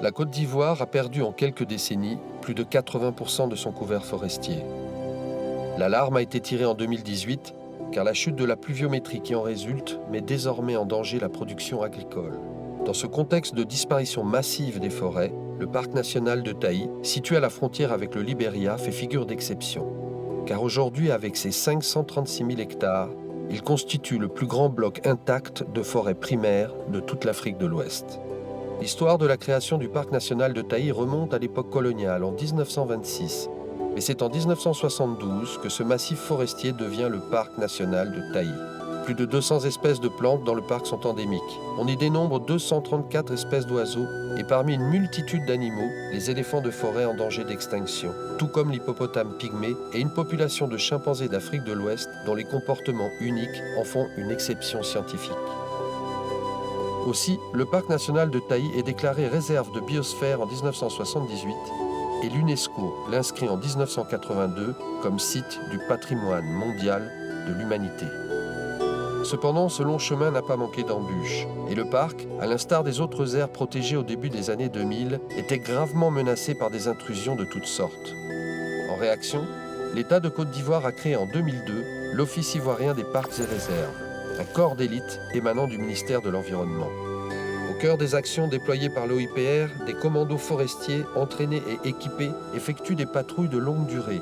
La Côte d'Ivoire a perdu en quelques décennies plus de 80% de son couvert forestier. L'alarme a été tirée en 2018 car la chute de la pluviométrie qui en résulte met désormais en danger la production agricole. Dans ce contexte de disparition massive des forêts, le parc national de Taï, situé à la frontière avec le Libéria, fait figure d'exception. Car aujourd'hui, avec ses 536 000 hectares, il constitue le plus grand bloc intact de forêt primaire de toute l'Afrique de l'Ouest. L'histoire de la création du parc national de Taï remonte à l'époque coloniale, en 1926. Mais c'est en 1972 que ce massif forestier devient le parc national de Taï. Plus de 200 espèces de plantes dans le parc sont endémiques. On y dénombre 234 espèces d'oiseaux et parmi une multitude d'animaux, les éléphants de forêt en danger d'extinction, tout comme l'hippopotame pygmée et une population de chimpanzés d'Afrique de l'Ouest dont les comportements uniques en font une exception scientifique. Aussi, le parc national de Taï est déclaré réserve de biosphère en 1978 et l'UNESCO l'inscrit en 1982 comme site du patrimoine mondial de l'humanité. Cependant, ce long chemin n'a pas manqué d'embûches et le parc, à l'instar des autres aires protégées au début des années 2000, était gravement menacé par des intrusions de toutes sortes. En réaction, l'État de Côte d'Ivoire a créé en 2002 l'Office ivoirien des parcs et réserves, un corps d'élite émanant du ministère de l'Environnement. Au cœur des actions déployées par l'OIPR, des commandos forestiers entraînés et équipés effectuent des patrouilles de longue durée.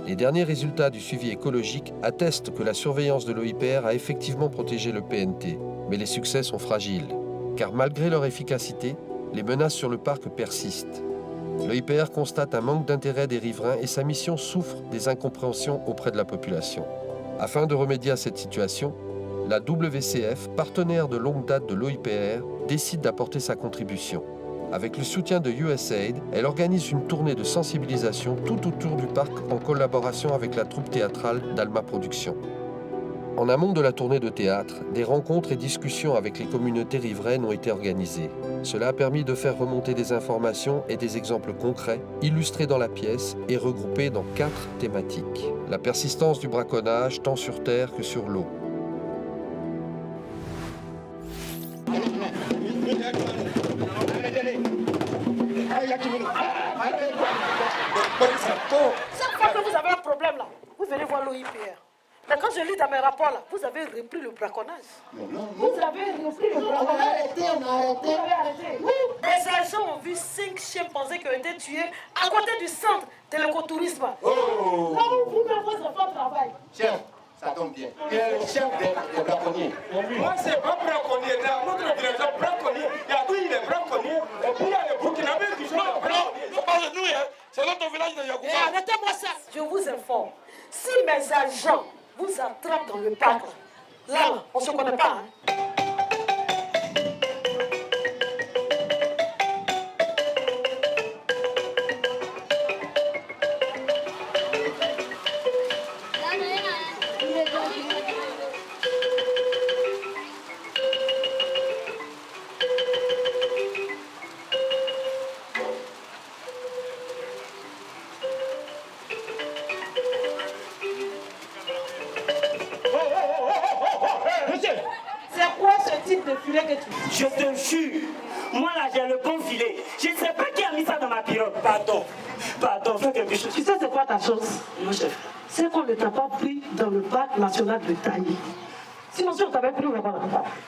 Les derniers résultats du suivi écologique attestent que la surveillance de l'OIPR a effectivement protégé le PNT, mais les succès sont fragiles, car malgré leur efficacité, les menaces sur le parc persistent. L'OIPR constate un manque d'intérêt des riverains et sa mission souffre des incompréhensions auprès de la population. Afin de remédier à cette situation, la WCF, partenaire de longue date de l'OIPR, décide d'apporter sa contribution. Avec le soutien de USAID, elle organise une tournée de sensibilisation tout autour du parc en collaboration avec la troupe théâtrale d'Alma Productions. En amont de la tournée de théâtre, des rencontres et discussions avec les communautés riveraines ont été organisées. Cela a permis de faire remonter des informations et des exemples concrets, illustrés dans la pièce et regroupés dans 4 thématiques. La persistance du braconnage tant sur terre que sur l'eau. Chaque fois que vous avez un problème là, vous venez voir l'OIPR. Mais quand je lis dans mes rapports là, vous avez repris le braconnage. Vous avez repris le braconnage. On a arrêté. Vous avez arrêté. Des agents ont vu 5 chimpanzés qui ont été tués à côté du centre de l'écotourisme. Là où vous-même vos enfants travaillent. Chef, ça tombe bien. Chef des braconniers. Moi, c'est pas braconnier. Dans notre directeur braconnier, il y a oui, les braconniers. Et puis il y a les Burkinabés qui sont braconniers. C'est pas de nous, hein. C'est notre village de Yagouba. Arrêtez-moi ça. Je vous informe. Si mes agents vous attrapent dans le parc, là, on ne se connaît pas. Hein. Je te jure, moi là j'ai le bon filet. Je ne sais pas qui a mis ça dans ma pirogue. Pardon, fais quelque chose. Tu sais c'est quoi ta chance? Mon chef. C'est qu'on ne t'a pas pris dans le parc national de Taï. Sinon si on t'avait pris,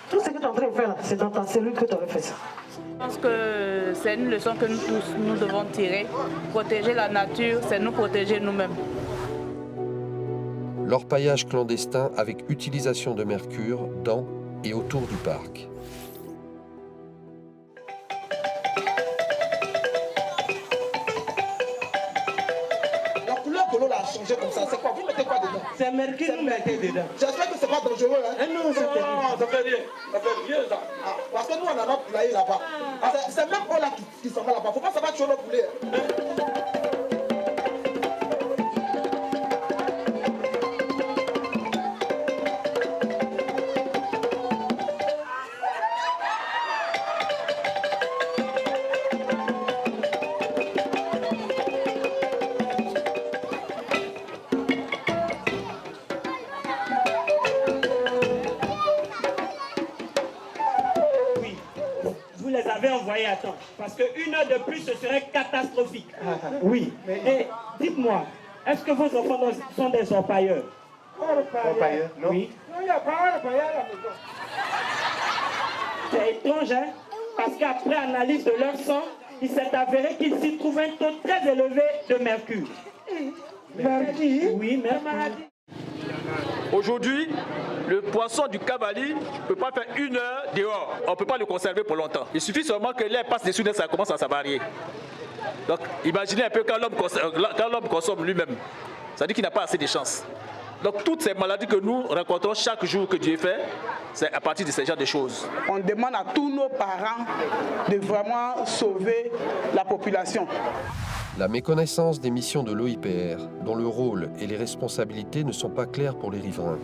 tout ce que tu es en train de faire là, c'est dans ta cellule que tu aurais fait ça. Je pense que c'est une leçon que nous tous, nous devons tirer. Protéger la nature, c'est nous protéger nous-mêmes. L'orpaillage clandestin avec utilisation de mercure dans et autour du parc. La couleur de l'eau a changé comme ça. C'est quoi? Vous mettez quoi dedans? C'est mercure, vous mettez dedans. J'espère que c'est pas dangereux. Hein? Non, c'est terrible. Ça fait rien. Ça fait rien, ça. Ah, parce que nous, on a notre poulailler là-bas. C'est même eux là qui s'en va là-bas. Faut pas savoir tuer notre poulet. envoyer à temps. Parce qu'une heure de plus, ce serait catastrophique. Oui. Et dites-moi, est-ce que vos enfants sont des orpailleurs? Orpailleurs? Non. Oui. Non, il n'y a pas orpailleurs à la maison. C'est étrange, hein? Parce qu'après analyse de leur sang, il s'est avéré qu'il s'y trouve un taux très élevé de mercure. Mercure? Oui, mercure. Aujourd'hui, le poisson du cavalier ne peut pas faire 1 heure dehors. On ne peut pas le conserver pour longtemps. Il suffit seulement que l'air passe dessus, ça commence à s'avarier. Donc, imaginez un peu quand l'homme consomme lui-même. Ça dit qu'il n'a pas assez de chance. Donc, toutes ces maladies que nous rencontrons chaque jour que Dieu fait, c'est à partir de ce genre de choses. On demande à tous nos parents de vraiment sauver la population. La méconnaissance des missions de l'OIPR, dont le rôle et les responsabilités ne sont pas clairs pour les riverains.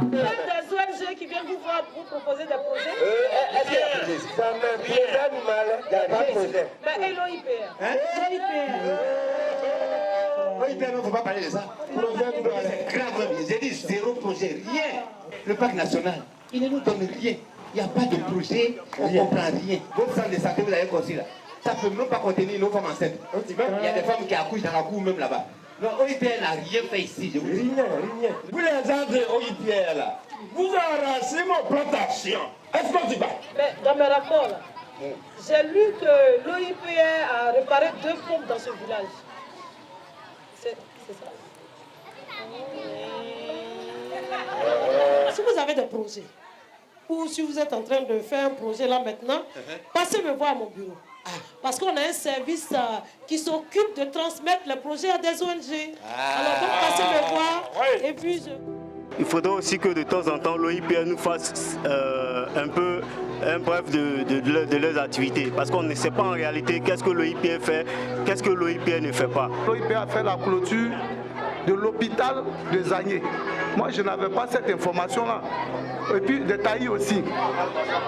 Des ONG qui viennent vous voir pour proposer des projets. Ça me fait du mal. Il n'y a pas de projet. Mais et l'OIPR? Il ne faut pas parler de ça. C'est grave. J'ai dit zéro projet, rien. Le parc national, il ne nous donne rien. Il n'y a pas de projet, on ne comprend rien. Votre centre de santé, vous avez construit là. Ça ne peut même pas contenir nos femmes enceintes. Il y a des femmes qui accouchent dans la cour même là-bas. Non, OIPR n'a rien fait ici, je vous dis. Rien. Vous les gens de OIPR là, vous arrachez mon plan d'action. Est-ce que tu vas? Mais dans mes rapports, là, j'ai lu que l'OIPR a réparé 2 pompes dans ce village. C'est ça. Si vous avez des projets, ou si vous êtes en train de faire un projet là maintenant, passez me voir à mon bureau. Parce qu'on a un service qui s'occupe de transmettre les projets à des ONG. Alors donc passez me voir et puis je... Il faudrait aussi que de temps en temps l'OIPR nous fasse un peu un bref de leurs activités. Parce qu'on ne sait pas en réalité qu'est-ce que l'OIPR fait, qu'est-ce que l'OIPR ne fait pas. L'OIPR a fait la clôture de l'hôpital de Zagné. Moi, je n'avais pas cette information-là. Et puis de Taï aussi.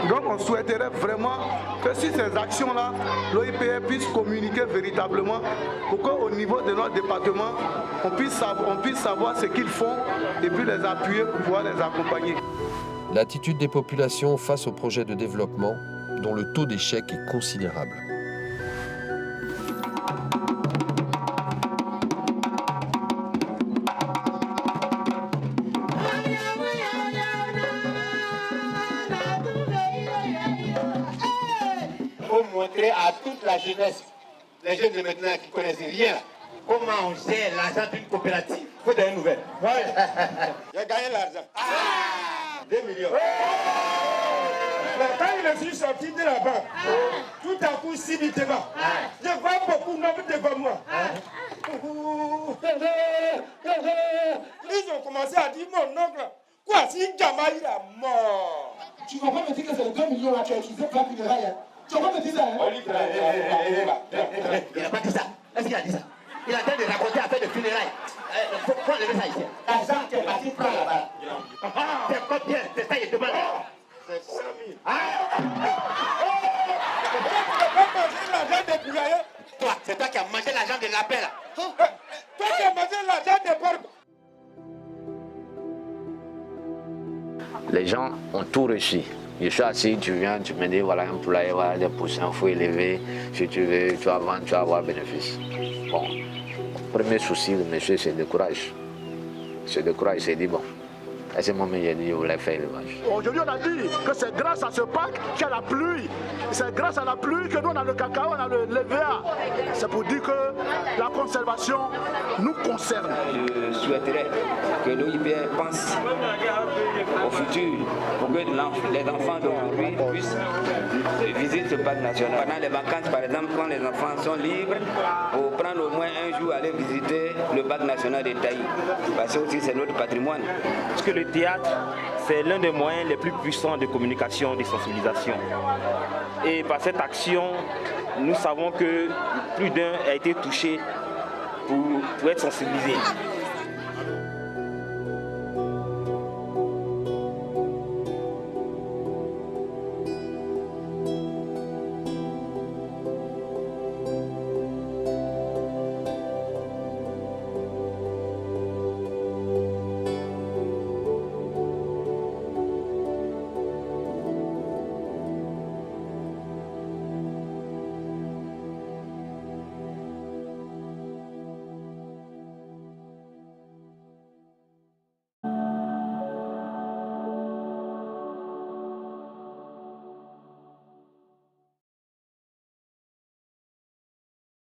Donc on souhaiterait vraiment que sur ces actions-là, l'OIPR puisse communiquer véritablement pour qu'au niveau de notre département, on puisse savoir ce qu'ils font et puis les appuyer pour pouvoir les accompagner. L'attitude des populations face aux projets de développement, dont le taux d'échec est considérable. Montrer à toute la jeunesse, les jeunes de maintenant qui ne connaissent rien, comment on gère l'argent d'une coopérative. Il faut donner une nouvelle. Ouais. J'ai gagné l'argent. 2 millions. Mais quand je suis sorti de la banque, tout à coup, subitement, je vois beaucoup de nombre devant moi. Ils ont commencé à dire mon oncle, quoi, si Gamaï est mort. Tu vas pas me dire que c'est les 2 millions là qui ont utilisé pour la rail. Tu vas pas me dire ça, hein? Il n'a pas dit ça. Est-ce qu'il a dit ça? Il a en train de raconter affaire de funérailles. Faut enlever ça ici. L'argent qui est parti prendre là-bas. C'est combien? C'est ça, il demande. C'est 100 000. Tu n'as pas mangé l'argent des poulaillers? Toi, c'est toi qui as mangé l'argent de lapin là. Toi qui as mangé l'argent des porcs. Les gens ont tout reçu. Je suis assis, tu viens, tu me dis voilà un poulailler, voilà des poussins, il faut élever. Si tu veux, tu vas vendre, tu vas avoir bénéfice. Bon, premier souci, le monsieur se décourage. Il se décourage, il s'est dit bon. À ce moment, j'ai dit, je voulais faire l'élevage. Aujourd'hui, on a dit que c'est grâce à ce parc qu'il y a la pluie. C'est grâce à la pluie que nous, on a le cacao, on a le LVA. C'est pour dire que la conservation nous concerne. Je souhaiterais que l'OIPR pense au futur pour que les enfants d'aujourd'hui puissent visiter le parc national. Pendant les vacances, par exemple, quand les enfants sont libres, pour prendre au moins un jour aller visiter le parc national de Taï. Parce que aussi c'est notre patrimoine. Parce que le théâtre, c'est l'un des moyens les plus puissants de communication, de sensibilisation. Et par cette action, nous savons que plus d'un a été touché pour être sensibilisé.